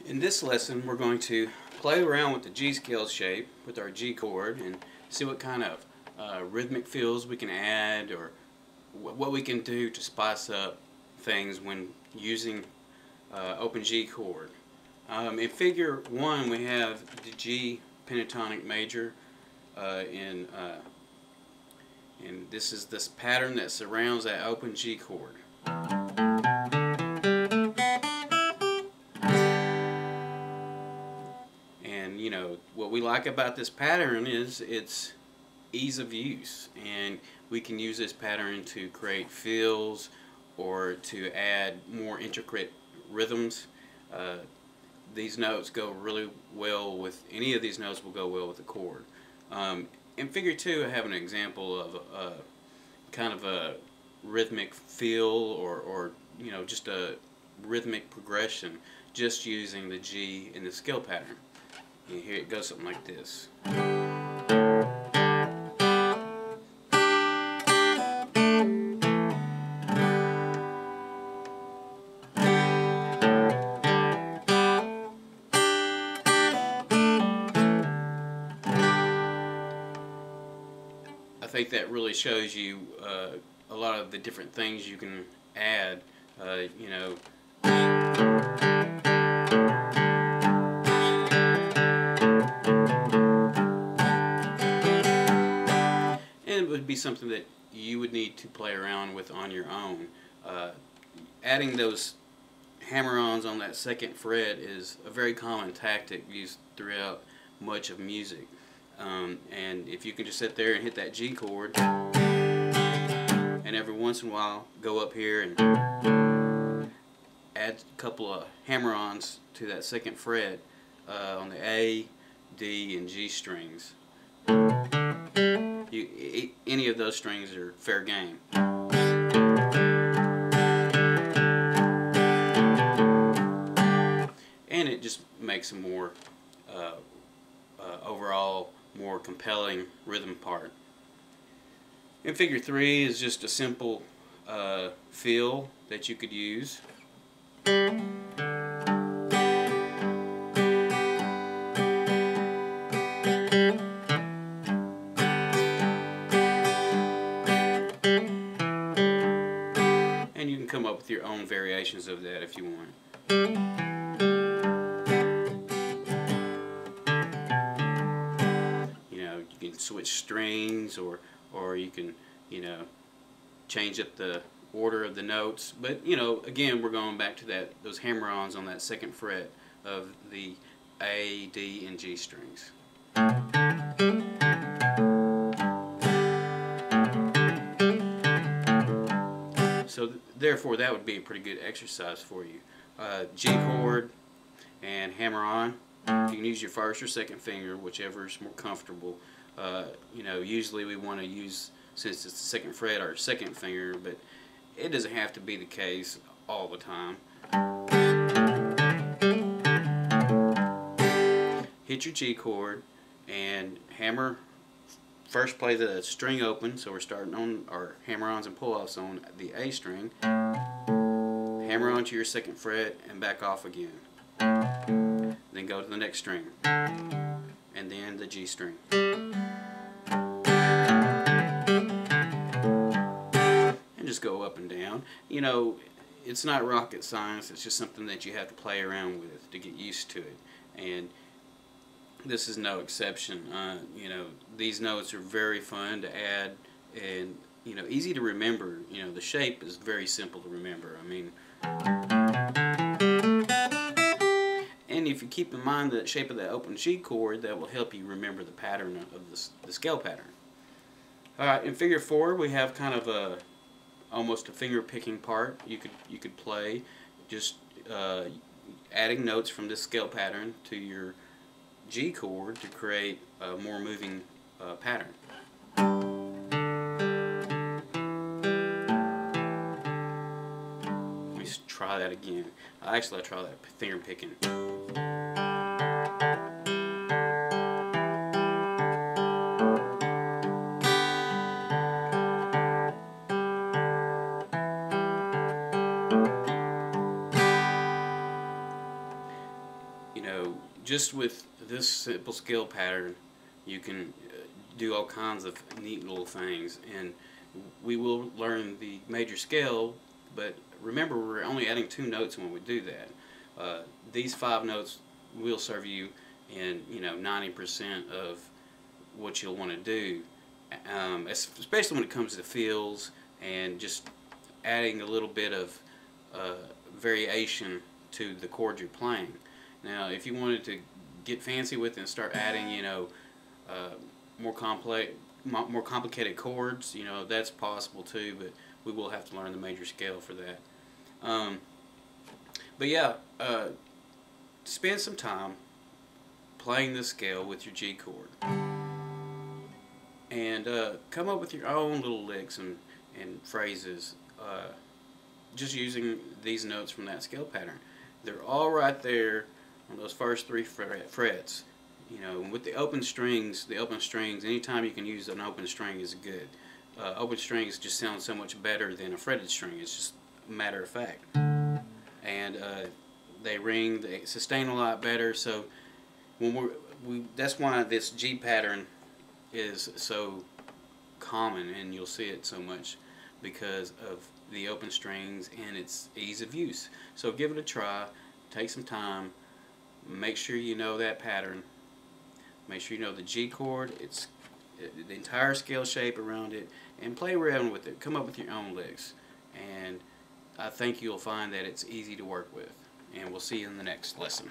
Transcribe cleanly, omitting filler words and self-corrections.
In this lesson, we're going to play around with the G scale shape with our G chord and see what kind of rhythmic fills we can add, or what we can do to spice up things when using open G chord. In figure 1, we have the G pentatonic major, and this is this pattern that surrounds that open G chord. And you know what we like about this pattern is its ease of use, and we can use this pattern to create fills or to add more intricate rhythms. These notes go really well with any of these notes will go well with the chord. In figure 2, I have an example of kind of a rhythmic fill, or you know, just a rhythmic progression just using the G in the scale pattern. And here it goes something like this. I think that really shows you a lot of the different things you can add, you know. And it would be something that you would need to play around with on your own. Adding those hammer-ons on that second fret is a very common tactic used throughout much of music. And if you can just sit there and hit that G chord, and every once in a while go up here and add a couple of hammer-ons to that second fret on the A, D, and G strings. Any of those strings are fair game. And it just makes a more overall more compelling rhythm part. In figure 3 is just a simple fill that you could use. And you can come up with your own variations of that if you want. You can switch strings, or you can, you know, change up the order of the notes. But you know, again, we're going back to those hammer-ons on that second fret of the A, D, and G strings. So therefore, that would be a pretty good exercise for you. G chord and hammer-on. You can use your first or second finger, whichever is more comfortable. You know, usually we want to use, since it's the second fret, our second finger, but it doesn't have to be the case all the time. Hit your G chord and hammer. First play the string open, so we're starting on our hammer-ons and pull-offs on the A string. Hammer onto your second fret and back off again. Then go to the next string, and then the G string. And just go up and down. You know, it's not rocket science, it's just something that you have to play around with to get used to it. And this is no exception. You know, these notes are very fun to add, and you know, easy to remember. You know, the shape is very simple to remember. I mean, and if you keep in mind the shape of that open G chord, that will help you remember the pattern of the scale pattern. Alright, in figure 4 we have kind of almost a finger picking part. You could play just adding notes from this scale pattern to your G chord to create a more moving pattern. Let me try that again. Actually, I'll try that finger picking. You know, just with this simple scale pattern, you can do all kinds of neat little things. And we will learn the major scale, but remember, we're only adding 2 notes when we do that. These 5 notes will serve you in 90% of what you'll want to do, especially when it comes to fills and just adding a little bit of variation to the chord you're playing. Now, if you wanted to get fancy with it and start adding, uh, more complex, more complicated chords, that's possible too. But we will have to learn the major scale for that. Um, but yeah, spend some time playing this scale with your G chord, and come up with your own little licks and phrases, just using these notes from that scale pattern. They're all right there on those first 3 frets. With the open strings, anytime you can use an open string is good. Open strings just sound so much better than a fretted string. It's just a matter of fact. And they ring, they sustain a lot better. So when that's why this G pattern is so common, and you'll see it so much because of the open strings and its ease of use. So give it a try, take some time, make sure you know that pattern, make sure you know the G chord, the entire scale shape around it, and play around with it. Come up with your own licks, and I think you'll find that it's easy to work with. And we'll see you in the next lesson.